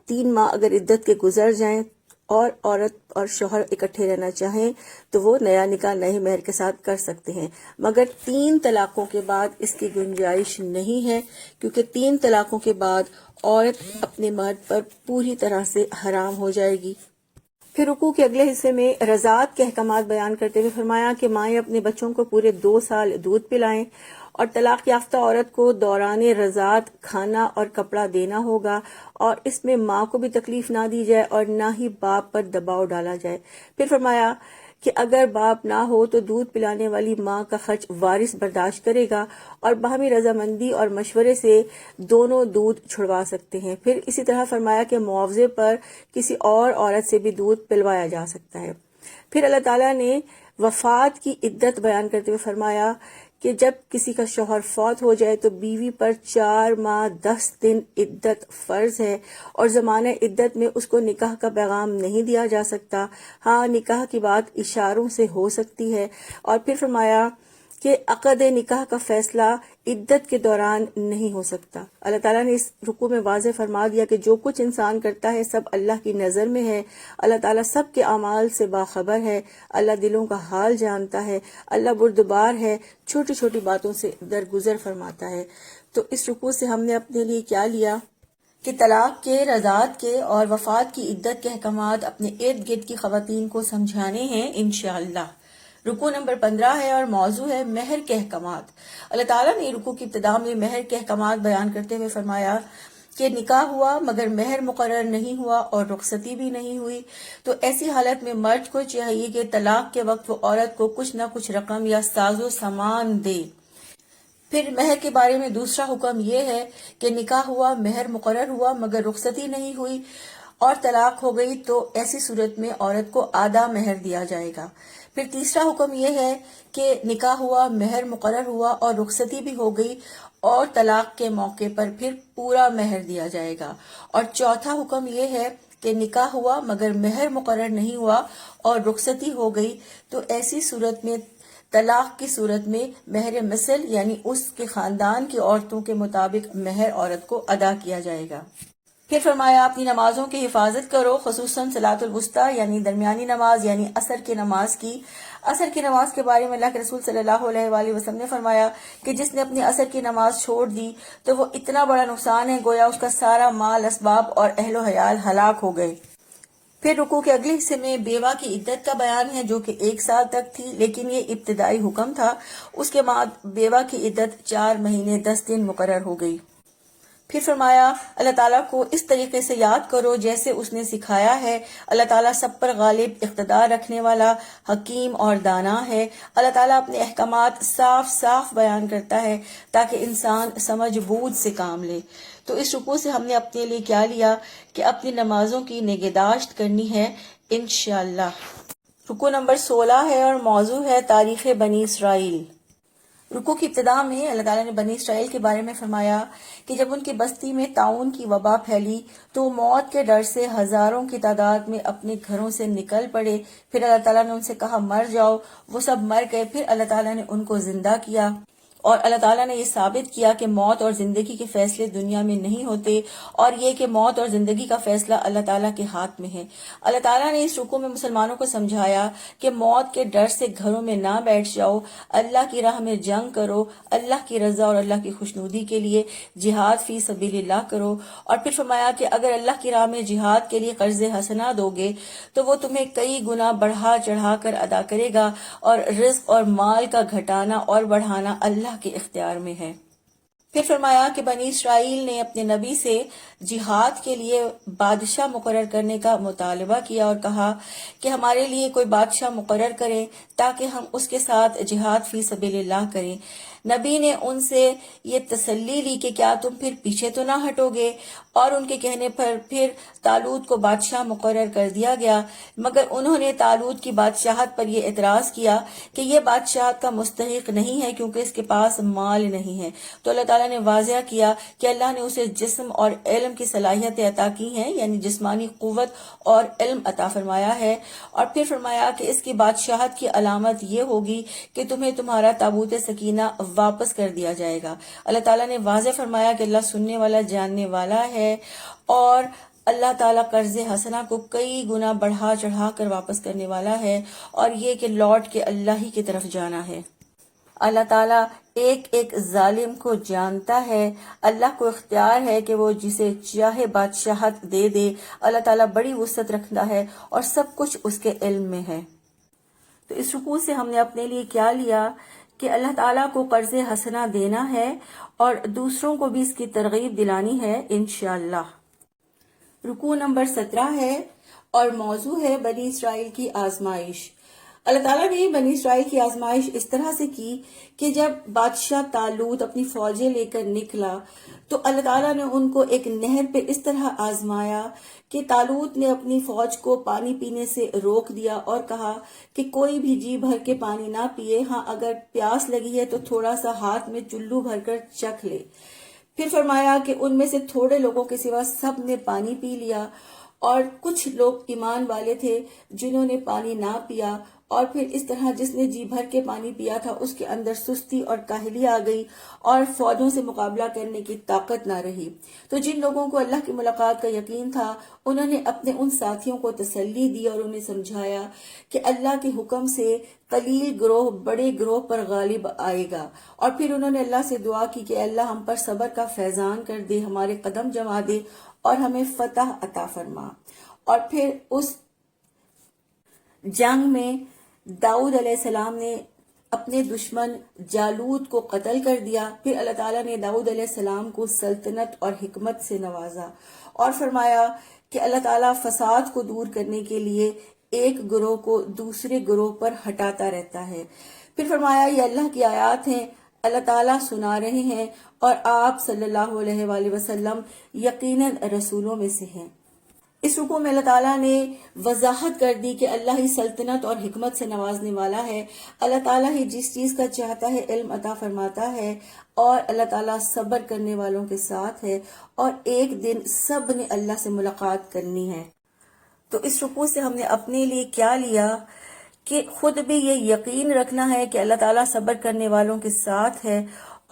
3 ماہ اگر عدت کے گزر جائیں اور عورت اور شوہر اکٹھے رہنا چاہیں تو وہ نیا نکاح نئے مہر کے ساتھ کر سکتے ہیں. مگر 3 طلاقوں کے بعد اس کی گنجائش نہیں ہے کیونکہ 3 طلاقوں کے بعد عورت اپنے مرد پر پوری طرح سے حرام ہو جائے گی. پھر رکوع کے اگلے حصے میں رضاعت کے احکامات بیان کرتے ہوئے فرمایا کہ مائیں اپنے بچوں کو پورے 2 سال دودھ پلائیں اور طلاق یافتہ عورت کو دوران رضاعت کھانا اور کپڑا دینا ہوگا اور اس میں ماں کو بھی تکلیف نہ دی جائے اور نہ ہی باپ پر دباؤ ڈالا جائے. پھر فرمایا کہ اگر باپ نہ ہو تو دودھ پلانے والی ماں کا خرچ وارث برداشت کرے گا اور باہمی رضامندی اور مشورے سے دونوں دودھ چھڑوا سکتے ہیں. پھر اسی طرح فرمایا کہ معاوضے پر کسی اور عورت سے بھی دودھ پلوایا جا سکتا ہے. پھر اللہ تعالیٰ نے وفات کی عدت بیان کرتے ہوئے فرمایا کہ جب کسی کا شوہر فوت ہو جائے تو بیوی پر 4 ماہ 10 دن عدت فرض ہے اور زمانہ عدت میں اس کو نکاح کا پیغام نہیں دیا جا سکتا. ہاں نکاح کی بات اشاروں سے ہو سکتی ہے. اور پھر فرمایا کہ عقد نکاح کا فیصلہ عدت کے دوران نہیں ہو سکتا. اللہ تعالیٰ نے اس رکوع میں واضح فرما دیا کہ جو کچھ انسان کرتا ہے سب اللہ کی نظر میں ہے. اللہ تعالیٰ سب کے اعمال سے باخبر ہے. اللہ دلوں کا حال جانتا ہے. اللہ بردبار ہے، چھوٹی چھوٹی باتوں سے درگزر فرماتا ہے. تو اس رکوع سے ہم نے اپنے لیے کیا لیا کہ طلاق کے، رضاعت کے اور وفات کی عدت کے احکامات اپنے ارد گرد کی خواتین کو سمجھانے ہیں انشاءاللہ. رکوع نمبر 15 ہے اور موضوع ہے مہر کے احکامات۔ اللہ تعالیٰ نے رکوع کی ابتدا میں مہر کے احکامات بیان کرتے ہوئے فرمایا کہ نکاح ہوا مگر مہر مقرر نہیں ہوا اور رخصتی بھی نہیں ہوئی، تو ایسی حالت میں مرد کو چاہیے کہ طلاق کے وقت وہ عورت کو کچھ نہ کچھ رقم یا ساز و سامان دے۔ پھر مہر کے بارے میں دوسرا حکم یہ ہے کہ نکاح ہوا، مہر مقرر ہوا مگر رخصتی نہیں ہوئی اور طلاق ہو گئی تو ایسی صورت میں عورت کو آدھا مہر دیا جائے گا۔ پھر تیسرا حکم یہ ہے کہ نکاح ہوا، مہر مقرر ہوا اور رخصتی بھی ہو گئی اور طلاق کے موقع پر پھر پورا مہر دیا جائے گا۔ اور چوتھا حکم یہ ہے کہ نکاح ہوا مگر مہر مقرر نہیں ہوا اور رخصتی ہو گئی تو ایسی صورت میں طلاق کی صورت میں مہر مثل یعنی اس کے خاندان کی عورتوں کے مطابق مہر عورت کو ادا کیا جائے گا۔ پھر فرمایا اپنی نمازوں کی حفاظت کرو، خصوصاً صلاۃ الوسطیٰ یعنی درمیانی نماز یعنی عصر کی نماز کی۔ عصر کی نماز کے بارے میں اللہ کے رسول صلی اللہ علیہ وآلہ وسلم نے فرمایا کہ جس نے اپنی عصر کی نماز چھوڑ دی تو وہ اتنا بڑا نقصان ہے گویا اس کا سارا مال، اسباب اور اہل و عیال ہلاک ہو گئے۔ پھر رکوع کے اگلے حصے میں بیوہ کی عدت کا بیان ہے جو کہ 1 سال تک تھی، لیکن یہ ابتدائی حکم تھا۔ اس کے بعد بیوہ کی عدت 4 مہینے 10 دن مقرر ہو گئی۔ پھر فرمایا اللہ تعالیٰ کو اس طریقے سے یاد کرو جیسے اس نے سکھایا ہے، اللہ تعالیٰ سب پر غالب، اقتدار رکھنے والا، حکیم اور دانا ہے۔ اللہ تعالیٰ اپنے احکامات صاف صاف بیان کرتا ہے تاکہ انسان سمجھ بوجھ سے کام لے۔ تو اس رکوع سے ہم نے اپنے لیے کیا لیا کہ اپنی نمازوں کی نگہداشت کرنی ہے انشاءاللہ۔ رکوع نمبر 16 ہے اور موضوع ہے تاریخ بنی اسرائیل۔ رکوع کی ابتدا میں اللہ تعالیٰ نے بنی اسرائیل کے بارے میں فرمایا کہ جب ان کی بستی میں طاعون کی وبا پھیلی تو موت کے ڈر سے ہزاروں کی تعداد میں اپنے گھروں سے نکل پڑے۔ پھر اللہ تعالیٰ نے ان سے کہا مر جاؤ، وہ سب مر گئے۔ پھر اللہ تعالیٰ نے ان کو زندہ کیا اور اللہ تعالیٰ نے یہ ثابت کیا کہ موت اور زندگی کے فیصلے دنیا میں نہیں ہوتے، اور یہ کہ موت اور زندگی کا فیصلہ اللہ تعالیٰ کے ہاتھ میں ہے۔ اللہ تعالیٰ نے اس رکوع میں مسلمانوں کو سمجھایا کہ موت کے ڈر سے گھروں میں نہ بیٹھ جاؤ، اللہ کی راہ میں جنگ کرو، اللہ کی رضا اور اللہ کی خوشنودی کے لیے جہاد فی سبیل اللہ کرو۔ اور پھر فرمایا کہ اگر اللہ کی راہ میں جہاد کے لیے قرض حسنہ دو گے تو وہ تمہیں کئی گنا بڑھا چڑھا کر ادا کرے گا، اور رزق اور مال کا گھٹانا اور بڑھانا اللہ کے اختیار میں ہے۔ پھر فرمایا کہ بنی اسرائیل نے اپنے نبی سے جہاد کے لیے بادشاہ مقرر کرنے کا مطالبہ کیا اور کہا کہ ہمارے لیے کوئی بادشاہ مقرر کریں تاکہ ہم اس کے ساتھ جہاد فی سبیل اللہ کریں۔ نبی نے ان سے یہ تسلی لی کہ کیا تم پھر پیچھے تو نہ ہٹو گے، اور ان کے کہنے پر پھر طالوت کو بادشاہ مقرر کر دیا گیا، مگر انہوں نے طالوت کی بادشاہت پر یہ اعتراض کیا کہ یہ بادشاہت کا مستحق نہیں ہے کیونکہ اس کے پاس مال نہیں ہے۔ تو اللہ تعالیٰ نے واضح کیا کہ اللہ نے اسے جسم اور علم کی صلاحیتیں عطا کی ہیں، یعنی جسمانی قوت اور علم عطا فرمایا ہے، اور پھر فرمایا کہ اس کی بادشاہت کی علامت یہ ہوگی کہ تمہیں تمہارا تابوت سکینہ واپس کر دیا جائے گا۔ اللہ تعالیٰ نے واضح فرمایا کہ اللہ سننے والا جاننے والا ہے، اور اللہ تعالیٰ قرض حسنہ کو کئی گنا بڑھا چڑھا کر واپس کرنے والا ہے، اور یہ کہ لوٹ کے اللہ ہی کی طرف جانا ہے۔ اللہ تعالیٰ ایک ایک ظالم کو جانتا ہے، اللہ کو اختیار ہے کہ وہ جسے چاہے بادشاہت دے دے۔ اللہ تعالیٰ بڑی وسعت رکھتا ہے اور سب کچھ اس کے علم میں ہے۔ تو اس رکوع سے ہم نے اپنے لیے کیا لیا کہ اللہ تعالیٰ کو قرض حسنہ دینا ہے اور دوسروں کو بھی اس کی ترغیب دلانی ہے انشاءاللہ۔ رکوع نمبر 17 ہے اور موضوع ہے بنی اسرائیل کی آزمائش۔ اللہ تعالیٰ نے بنی اسرائیل کی آزمائش اس طرح سے کی کہ جب بادشاہ طالوت اپنی فوجیں لے کر نکلا تو اللہ تعالیٰ نے ان کو ایک نہر پہ اس طرح آزمایا کہ طالوت نے اپنی فوج کو پانی پینے سے روک دیا اور کہا کہ کوئی بھی جی بھر کے پانی نہ پیے، ہاں اگر پیاس لگی ہے تو تھوڑا سا ہاتھ میں چلو بھر کر چکھ لے۔ پھر فرمایا کہ ان میں سے تھوڑے لوگوں کے سوا سب نے پانی پی لیا، اور کچھ لوگ ایمان والے تھے جنہوں نے پانی نہ پیا، اور پھر اس طرح جس نے جی بھر کے پانی پیا تھا اس کے اندر سستی اور کاہلی آ گئی اور فوجوں سے مقابلہ کرنے کی طاقت نہ رہی۔ تو جن لوگوں کو اللہ کی ملاقات کا یقین تھا انہوں نے اپنے ان ساتھیوں کو تسلی دی اور انہیں سمجھایا کہ اللہ کے حکم سے قلیل گروہ بڑے گروہ پر غالب آئے گا، اور پھر انہوں نے اللہ سے دعا کی کہ اللہ ہم پر صبر کا فیضان کر دے، ہمارے قدم جما دے اور ہمیں فتح عطا فرما۔ اور پھر اس جنگ میں داؤد علیہ السلام نے اپنے دشمن جالوت کو قتل کر دیا، پھر اللہ تعالیٰ نے داؤد علیہ السلام کو سلطنت اور حکمت سے نوازا اور فرمایا کہ اللہ تعالیٰ فساد کو دور کرنے کے لیے ایک گروہ کو دوسرے گروہ پر ہٹاتا رہتا ہے۔ پھر فرمایا یہ اللہ کی آیات ہیں، اللہ تعالیٰ سنا رہے ہیں اور آپ صلی اللہ علیہ وآلہ وسلم یقیناً رسولوں میں سے ہیں۔ اس رکوع میں اللہ تعالیٰ نے وضاحت کر دی کہ اللہ ہی سلطنت اور حکمت سے نوازنے والا ہے، اللہ تعالیٰ ہی جس چیز کا چاہتا ہے علم عطا فرماتا ہے، اور اللہ تعالیٰ صبر کرنے والوں کے ساتھ ہے، اور ایک دن سب نے اللہ سے ملاقات کرنی ہے۔ تو اس رکوع سے ہم نے اپنے لیے کیا لیا کہ خود بھی یہ یقین رکھنا ہے کہ اللہ تعالیٰ صبر کرنے والوں کے ساتھ ہے،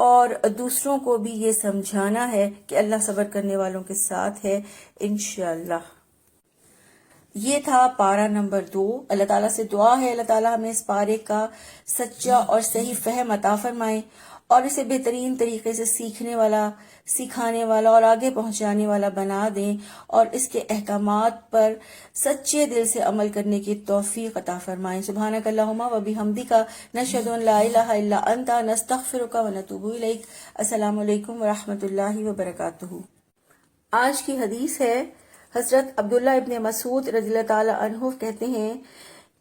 اور دوسروں کو بھی یہ سمجھانا ہے کہ اللہ صبر کرنے والوں کے ساتھ ہے انشاءاللہ۔ یہ تھا پارہ نمبر 2۔ اللہ تعالیٰ سے دعا ہے اللہ تعالیٰ ہمیں اس پارے کا سچا اور صحیح فہم عطا فرمائے اور اسے بہترین طریقے سے سیکھنے والا، سکھانے والا اور آگے پہنچانے والا بنا دیں، اور اس کے احکامات پر سچے دل سے عمل کرنے کی توفیق عطا فرمائیں۔ سبحانک اللہم و بحمدک، نشہد ان لا الہ الا انت، نستغفرک و نتوب الیک۔ السلام علیکم ورحمۃ اللہ وبرکاتہ۔ آج کی حدیث ہے، حضرت عبداللہ ابن مسعود رضی اللہ تعالی عنہ کہتے ہیں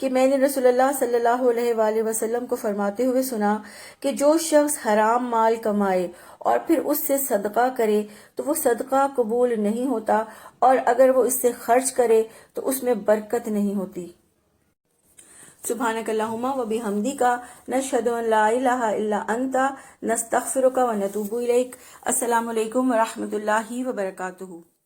کہ میں نے رسول اللہ صلی اللہ علیہ وآلہ وسلم کو فرماتے ہوئے سنا کہ جو شخص حرام مال کمائے اور پھر اس سے صدقہ کرے تو وہ صدقہ قبول نہیں ہوتا، اور اگر وہ اس سے خرچ کرے تو اس میں برکت نہیں ہوتی۔ سبحانک اللہم و بحمدک، نشہد ان لا الہ الا انت، نستغفرک و نتوب الیک۔ السلام علیکم ورحمۃ اللہ وبرکاتہ۔